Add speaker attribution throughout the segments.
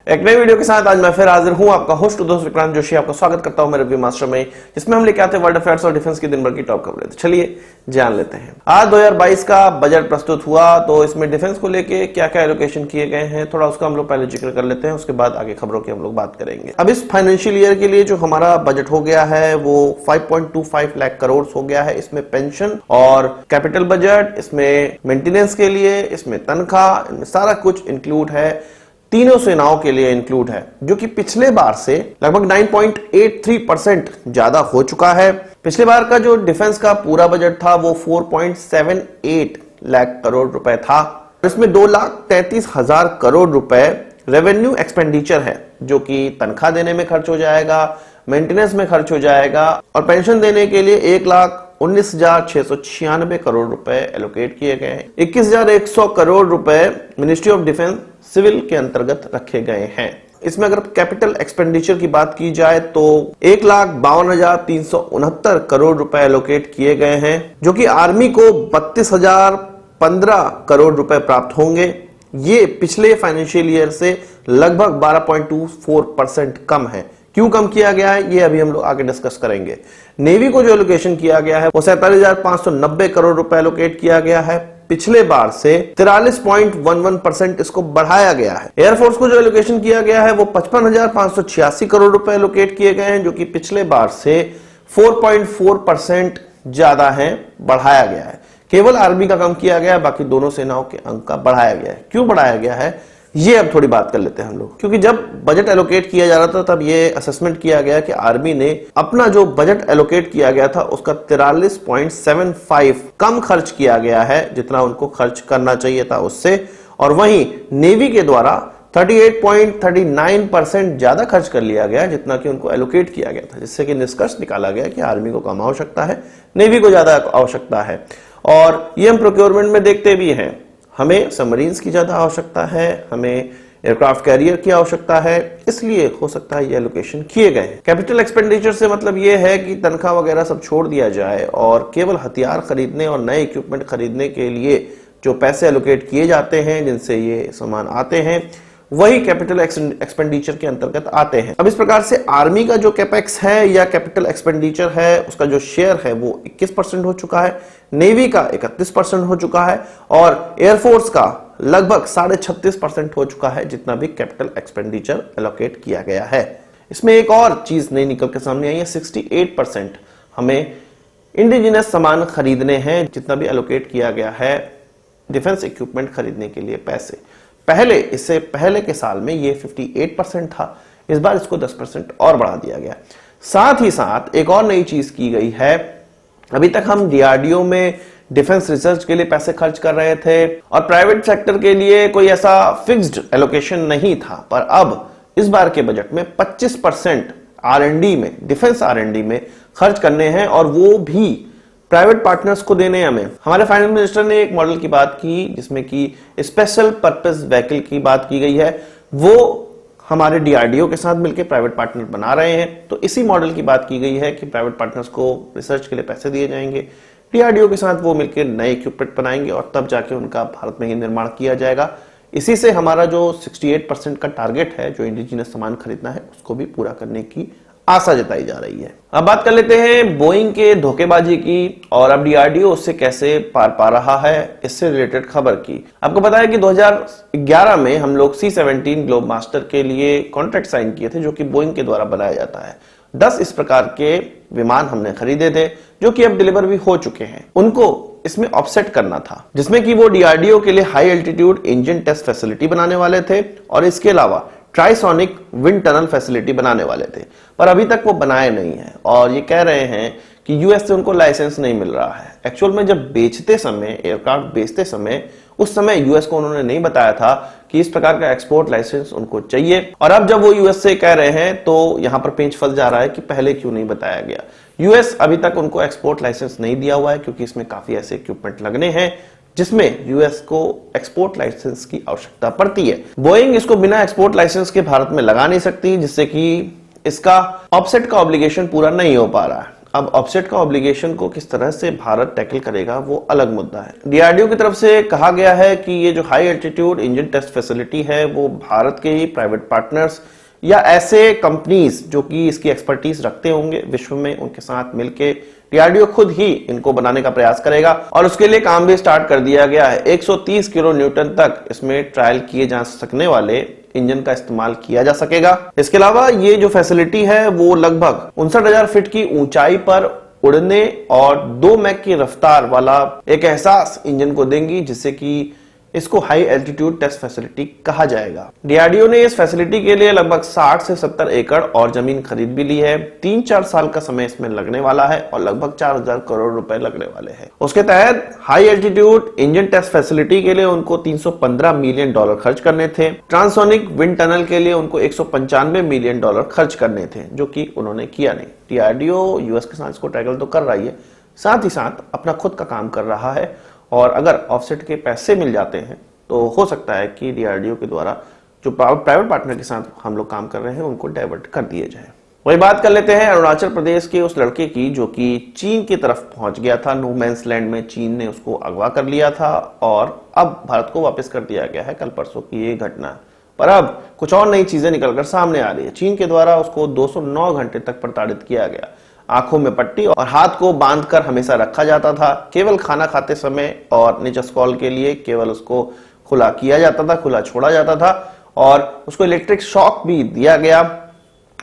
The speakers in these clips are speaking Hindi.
Speaker 1: एक नई वीडियो के साथ आज मैं फिर हाजिर हूं, आपका होस्ट दोस्त विक्रांत जोशी। आपका स्वागत करता हूं मेरे रिव्यू मास्टर में, जिसमें हम लेके आते हैं वर्ल्ड अफेयर्स और डिफेंस की दिन भर की टॉप खबरें। तो चलिए जान लेते हैं। आज 2022 का बजट प्रस्तुत हुआ, तो इसमें डिफेंस को लेके क्या क्या एलोकेशन किए गए हैं, थोड़ा उसका हम लोग पहले जिक्र कर लेते हैं, उसके बाद आगे खबरों की हम लोग बात करेंगे। अब इस फाइनेंशियल ईयर के लिए जो हमारा बजट हो गया है वो 5.25 लाख करोड़ हो गया है। इसमें पेंशन और कैपिटल बजट, इसमें मेंटेनेंस के लिए, इसमें तनख्वाह, इनमें सारा कुछ इंक्लूड है। तीनों सेनाओं के लिए इंक्लूड है, जो कि पिछले बार से लगभग 9.83% ज्यादा हो चुका है। पिछले बार का जो डिफेंस का पूरा बजट था वो 4.78 लाख करोड़ रुपए था। इसमें 2,33,000 करोड़ रुपए रेवेन्यू एक्सपेंडिचर है, जो कि तनख्वाह देने में खर्च हो जाएगा, मेंटेनेंस में खर्च हो जाएगा, और पेंशन देने के लिए 1,19,696 करोड़ रुपए एलोकेट किए गए हैं। 21,100 करोड़ रुपए मिनिस्ट्री ऑफ डिफेंस सिविल के अंतर्गत रखे गए हैं। इसमें अगर कैपिटल एक्सपेंडिचर की बात की जाए तो 1,52,369 करोड़ रुपए एलोकेट किए गए हैं, जो कि आर्मी को 32,015 करोड़ रुपए प्राप्त होंगे। ये पिछले फाइनेंशियल ईयर से लगभग 12.24% कम है। क्यों कम किया गया है ये अभी हम लोग आगे डिस्कस करेंगे। नेवी को जो एलोकेशन किया गया है वो 47,590 करोड़ रुपए एलोकेट किया गया है। पिछले बार से 43.11% इसको बढ़ाया गया है। एयरफोर्स को जो एलोकेशन किया गया है वो 55,586 करोड़ रुपए एलोकेट किए गए हैं, जो कि पिछले बार से 4.4% ज्यादा है, बढ़ाया गया है। केवल आर्मी का कम किया गया है, बाकी दोनों सेनाओं के अंक का बढ़ाया गया है। क्यों बढ़ाया गया है ये अब थोड़ी बात कर लेते हैं हम लोग, क्योंकि जब बजट एलोकेट किया जा रहा था तब ये असेसमेंट किया गया कि आर्मी ने अपना जो बजट एलोकेट किया गया था उसका 43.75 कम खर्च किया गया है, जितना उनको खर्च करना चाहिए था उससे। और वहीं नेवी के द्वारा 38.39% ज्यादा खर्च कर लिया गया, जितना कि उनको एलोकेट किया गया था, जिससे कि निष्कर्ष निकाला गया कि आर्मी को कम आवश्यकता है, नेवी को ज्यादा आवश्यकता है। और ये हम प्रोक्योरमेंट में देखते भी हैं, हमें सबमरीन्स की ज्यादा आवश्यकता है, हमें एयरक्राफ्ट कैरियर की आवश्यकता है, इसलिए हो सकता है ये एलोकेशन किए गए। कैपिटल एक्सपेंडिचर से मतलब ये है कि तनख्वाह वगैरह सब छोड़ दिया जाए और केवल हथियार खरीदने और नए इक्विपमेंट खरीदने के लिए जो पैसे एलोकेट किए जाते हैं, जिनसे ये सामान आते हैं, वही कैपिटल एक्सपेंडिचर के अंतर्गत आते हैं। अब इस प्रकार से आर्मी का जो कैपेक्स है या कैपिटल एक्सपेंडिचर है, उसका जो शेयर है वो 21% हो चुका है, नेवी का 31% हो चुका है, और एयरफोर्स का लगभग 36.5% हो चुका है, जितना भी कैपिटल एक्सपेंडिचर एलोकेट किया गया है। इसमें एक और चीज नई निकल के सामने आई है, 68% हमें इंडिजिनस सामान खरीदने हैं, जितना भी एलोकेट किया गया है डिफेंस इक्विपमेंट खरीदने के लिए पैसे। इससे पहले के साल में ये 58% था, इस बार इसको 10% और बढ़ा दिया गया। साथ ही साथ एक और नई चीज की गई है। अभी तक हम डीआरडीओ में डिफेंस रिसर्च के लिए पैसे खर्च कर रहे थे और प्राइवेट सेक्टर के लिए कोई ऐसा फिक्स्ड एलोकेशन नहीं था, पर अब इस बार के बजट में 25% आरएनडी में, डिफेंस आरएनडी में खर्च करने हैं, और वो भी प्राइवेट पार्टनर्स को देने हमें। हमारे फाइनेंस मिनिस्टर ने एक मॉडल की बात की, जिसमें कि स्पेशल पर्पस व्हीकल की बात की गई है, वो हमारे डीआरडीओ के साथ मिलकर प्राइवेट पार्टनर बना रहे हैं। तो इसी मॉडल की बात की गई है कि प्राइवेट पार्टनर्स को रिसर्च के लिए पैसे दिए जाएंगे, डीआरडीओ के साथ वो मिलकर नए इक्विपमेंट बनाएंगे और तब जाके उनका भारत में ही निर्माण किया जाएगा। इसी से हमारा जो 68% का टारगेट है, जो इंडिजिनस सामान खरीदना है, उसको भी पूरा करने की आशा जताई जा रही है। अब बात कर लेते हैं बोइंग के धोखेबाजी की, और अब डीआरडीओ उससे कैसे पार पा रहा है, इससे रिलेटेड खबर की। आपको पता है कि 2011 में हम लोग C-17 ग्लोब मास्टर के लिए कॉन्ट्रैक्ट साइन किए थे, जो कि बोइंग के द्वारा बनाया जाता है। 10 इस प्रकार के विमान हमने खरीदे थे, जो कि अब डिलीवर भी हो चुके हैं। उनको इसमें ऑफसेट करना था, जिसमें कि वो डीआरडीओ के लिए high altitude engine test facility बनाने वाले थे, और इसके अलावा ट्राइसोनिक विंड टनल फैसिलिटी बनाने वाले थे, पर अभी तक वो बनाए नहीं है। और ये कह रहे हैं कि यूएस से उनको लाइसेंस नहीं मिल रहा है। एक्चुअल में जब बेचते समय, एयरक्राफ्ट बेचते समय, उस समय यूएस को उन्होंने नहीं बताया था कि इस प्रकार का एक्सपोर्ट लाइसेंस उनको चाहिए। और अब जब वो यूएस से कह रहे हैं तो यहां पर पेंच फंस जा रहा है कि पहले क्यों नहीं बताया गया। यूएस अभी तक उनको एक्सपोर्ट लाइसेंस नहीं दिया हुआ है, क्योंकि इसमें काफी ऐसे इक्विपमेंट लगने हैं जिसमें यूएस को एक्सपोर्ट लाइसेंस की आवश्यकता पड़ती है। बोइंग इसको बिना एक्सपोर्ट लाइसेंस के भारत में लगा नहीं सकती, जिससे कि इसका ऑफसेट का ऑब्लिगेशन पूरा नहीं हो पा रहा है। अब ऑफसेट का ऑब्लिगेशन को किस तरह से भारत टैकल करेगा वो अलग मुद्दा है। डीआरडीओ की तरफ से कहा गया है कि ये जो high altitude engine test facility है वो भारत के ही प्राइवेट पार्टनर्स या ऐसे कंपनीज जो कि इसकी एक्सपर्टीज रखते होंगे विश्व में, उनके साथ मिलके डीआरडीओ खुद ही इनको बनाने का प्रयास करेगा और उसके लिए काम भी स्टार्ट कर दिया गया है। 130 किलो न्यूटन तक इसमें ट्रायल किए जा सकने वाले इंजन का इस्तेमाल किया जा सकेगा। इसके अलावा ये जो फैसिलिटी है वो लगभग 59,000 फीट की ऊंचाई पर उड़ने और 2 मैक की रफ्तार वाला एक एहसास इंजन को देंगी, जिससे कि इसको हाई एल्टीट्यूड टेस्ट फैसिलिटी कहा जाएगा। डीआरडीओ ने इस फैसिलिटी के लिए लगभग 60 से 70 एकड़ और जमीन खरीद भी ली है। 3-4 साल का समय इसमें लगने वाला है और लगभग 4,000 करोड़ रुपए लगने वाले हैं। उसके तहत high altitude engine test facility के लिए उनको $315 मिलियन खर्च करने थे। ट्रांसोनिक विंड टनल के लिए उनको $195 मिलियन खर्च करने थे, जो कि उन्होंने किया नहीं। डीआरडीओ यूएस के साथ इसको टैकल तो कर रही है, साथ ही साथ अपना खुद का काम कर रहा है और अगर ऑफसेट के पैसे मिल जाते हैं तो हो सकता है कि डीआरडीओ के द्वारा जो प्राइवेट पार्टनर के साथ हम लोग काम कर रहे हैं उनको डाइवर्ट कर दिए जाए। वही बात कर लेते हैं अरुणाचल प्रदेश के उस लड़के की जो कि चीन की तरफ पहुंच गया था। नो मैंस लैंड में चीन ने उसको अगवा कर लिया था और अब भारत को वापस कर दिया गया है। कल परसों की ये घटना, पर अब कुछ और नई चीजें निकलकर सामने आ रही है। चीन के द्वारा उसको 209 घंटे तक प्रताड़ित किया गया। आंखों में पट्टी और हाथ को बांधकर हमेशा रखा जाता था। केवल खाना खाते समय और निचस कॉल के लिए केवल उसको खुला किया जाता था, खुला छोड़ा जाता था और उसको इलेक्ट्रिक शॉक भी दिया गया।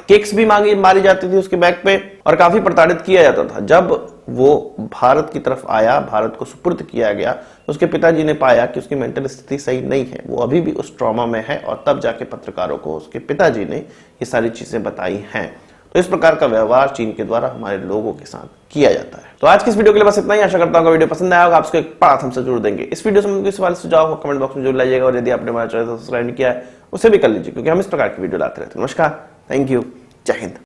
Speaker 1: किक्स भी मारी जाती थी उसके बैक पे और काफी प्रताड़ित किया जाता था। जब वो भारत की तरफ आया, भारत को सुपुर्द किया गया, तो उसके पिताजी ने पाया कि उसकी मेंटल स्थिति सही नहीं है, वो अभी भी उस ट्रॉमा में है और तब जाके पत्रकारों को उसके पिताजी ने ये सारी चीजें बताई हैं। तो इस प्रकार का व्यवहार चीन के द्वारा हमारे लोगों के साथ किया जाता है। तो आज की इस वीडियो के लिए बस इतना ही। आशा करता हूं वीडियो पसंद आया होगा। आपको एक बात हमसे जरूर देंगे। इस वीडियो से मुझे सवाल सुझाव हो कमेंट बॉक्स में जरूर लाइएगा और यदि आपने हमारा चैनल सब्सक्राइब नहीं किया है उसे भी कर लीजिए, क्योंकि हम इस प्रकार की वीडियो लाते रहते हैं। नमस्कार, थैंक यू, जय हिंद।